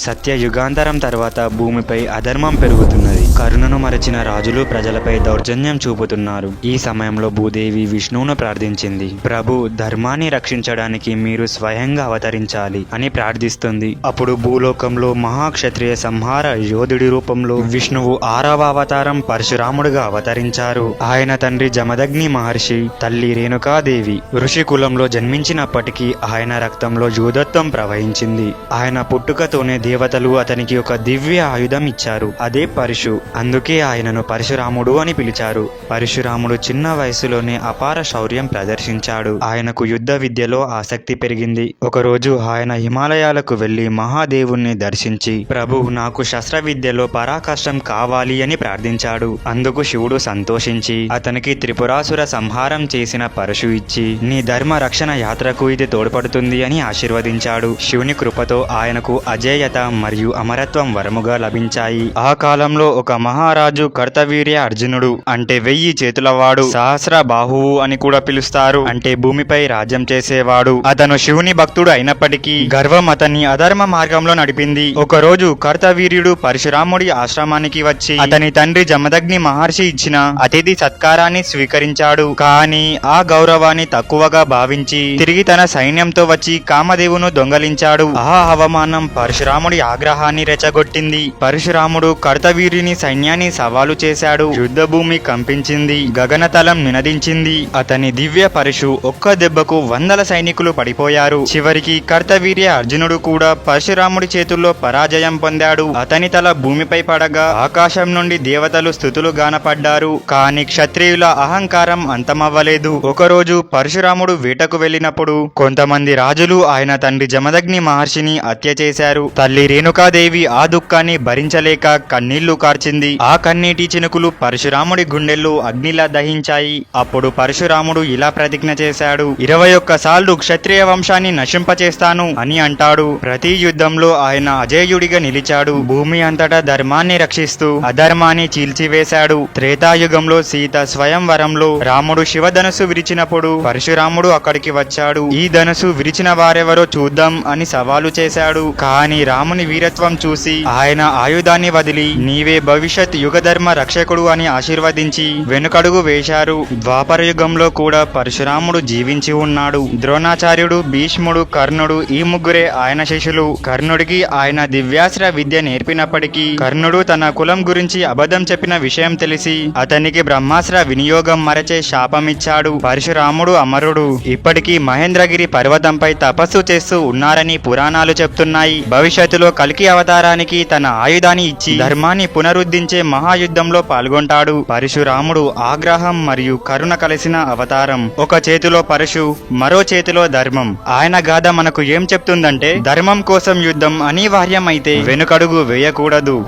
సత్య యుగాంతరం తర్వాత భూమిపై అధర్మం పెరుగుతున్నది. కరుణను మరచిన రాజులు ప్రజలపై దౌర్జన్యం చూపుతున్నారు. ఈ సమయంలో భూదేవి విష్ణువును ప్రార్థించింది. ప్రభు, ధర్మాన్ని రక్షించడానికి మీరు స్వయంగా అవతరించాలి అని ప్రార్థిస్తుంది. అప్పుడు భూలోకంలో మహాక్షత్రియ సంహార యోధుడి రూపంలో విష్ణువు 6వ అవతారం పరశురాముడుగా అవతరించారు. ఆయన తండ్రి జమదగ్ని మహర్షి, తల్లి రేణుకాదేవి ఋషి కులంలో జన్మించినప్పటికీ ఆయన రక్తంలో యూధత్వం ప్రవహించింది. ఆయన పుట్టుకతోనే దేవతలు అతనికి ఒక దివ్య ఆయుధం ఇచ్చారు. అదే పరశు. అందుకే ఆయనను పరశురాముడు అని పిలిచారు. పరశురాముడు చిన్న వయసులోనే అపార శౌర్యం ప్రదర్శించాడు. ఆయనకు యుద్ధ విద్యలో ఆసక్తి పెరిగింది. ఒకరోజు ఆయన హిమాలయాలకు వెళ్లి మహాదేవుణ్ణి దర్శించి, ప్రభు, నాకు శస్త్ర విద్యలో పరాకాష్ఠం కావాలి అని ప్రార్థించాడు. అందుకు శివుడు సంతోషించి అతనికి త్రిపురాసుర సంహారం చేసిన పరశు ఇచ్చి, నీ ధర్మ రక్షణ యాత్రకు ఇది తోడ్పడుతుంది అని ఆశీర్వదించాడు. శివుని కృపతో ఆయనకు అజేయత మరియు అమరత్వం వరముగా లభించాయి. ఆ కాలంలో ఒక మహారాజు కర్తవీర్య అర్జునుడు, అంటే 1000 చేతులవాడు, సహస్ర బాహువు అని కూడా పిలుస్తారు, అంటే భూమిపై రాజ్యం చేసేవాడు. అతను శివుని భక్తుడు అయినప్పటికీ గర్వం అతన్ని అధర్మ మార్గంలో నడిపింది. ఒకరోజు కర్తవీర్యుడు పరశురాముడి ఆశ్రమానికి వచ్చి అతని తండ్రి జమదగ్ని మహర్షి ఇచ్చిన అతిథి సత్కారాన్ని స్వీకరించాడు. కానీ ఆ గౌరవాన్ని తక్కువగా భావించి తిరిగి తన సైన్యంతో వచ్చి కామదేవును దొంగలించాడు. ఆ అవమానం పరశురాముడి ఆగ్రహాన్ని రెచ్చగొట్టింది. పరశురాముడు కర్తవీర్యుని సైన్యాన్ని సవాలు చేశాడు. యుద్ధ భూమి కంపించింది, గగనతలం నినదించింది. అతని దివ్య పరశు ఒక్క దెబ్బకు 100 సైనికులు పడిపోయారు. చివరికి కర్తవీర్య అర్జునుడు కూడా పరశురాముడి చేతుల్లో పరాజయం పొందాడు. అతని తల భూమిపై పడగా ఆకాశం నుండి దేవతలు స్తుతులు గానపడ్డారు. కానీ క్షత్రియుల అహంకారం అంతమవ్వలేదు. ఒకరోజు పరశురాముడు వేటకు వెళ్ళినప్పుడు కొంతమంది రాజులు ఆయన తండ్రి జమదగ్ని మహర్షిని హత్య చేశారు. తల్లి రేణుకాదేవి ఆ దుఃఖాన్ని భరించలేక కన్నీళ్లు కార్చింది. ఆ కన్నీటి చినుకులు పరశురాముడి గుండెల్లో అగ్నిలా దహించాయి. అప్పుడు పరశురాముడు ఇలా ప్రతిజ్ఞ చేశాడు, 21 సార్లు క్షత్రియ వంశాన్ని నశింపచేస్తాను అని అంటాడు. ప్రతి యుద్ధంలో ఆయన అజేయుడిగా నిలిచాడు. భూమి అంతటా ధర్మాన్ని రక్షిస్తూ అధర్మాన్ని చీల్చివేశాడు. త్రేతాయుగంలో సీత స్వయంవరంలో రాముడు శివధనుసు విరిచినప్పుడు పరశురాముడు అక్కడికి వచ్చాడు. ఈ ధనుసు విరిచిన వారెవరో చూద్దాం అని సవాలు చేశాడు. కానీ రాముని వీరత్వం చూసి ఆయన ఆయుధాన్ని వదిలి, నీవే భవిష్యత్ యుగధర్మ రక్షకుడు అని ఆశీర్వదించి వెనుకడుగు వేశారు. ద్వాపర యుగంలో కూడా పరశురాముడు జీవించి ఉన్నాడు. ద్రోణాచార్యుడు, భీష్ముడు, కర్ణుడు ఈ ముగ్గురే ఆయన శిష్యులు. కర్ణుడికి ఆయన దివ్యాస్త్ర విద్య నేర్పినప్పటికీ కర్ణుడు తన కులం గురించి అబద్ధం చెప్పిన విషయం తెలిసి అతనికి బ్రహ్మాస్త్ర వినియోగం మరచే శాపమిచ్చాడు. పరశురాముడు అమరుడు. ఇప్పటికీ మహేంద్రగిరి పర్వతంపై తపస్సు చేస్తూ ఉన్నారని పురాణాలు చెప్తున్నాయి. భవిష్యత్తులో కల్కి అవతారానికి తన ఆయుధాన్ని ఇచ్చి ధర్మాన్ని పునరుద్ధరించే మహాయుద్ధంలో పాల్గొంటాడు. పరశురాముడు ఆగ్రహం మరియు కరుణ కలిసిన అవతారం. ఒక చేతిలో పరశు, మరో చేతిలో ధర్మం. ఆయన గాథ మనకు ఏం చెప్తుందంటే ధర్మం కోసం యుద్ధం అనివార్యమైతే వెనుకడుగు వేయకూడదు.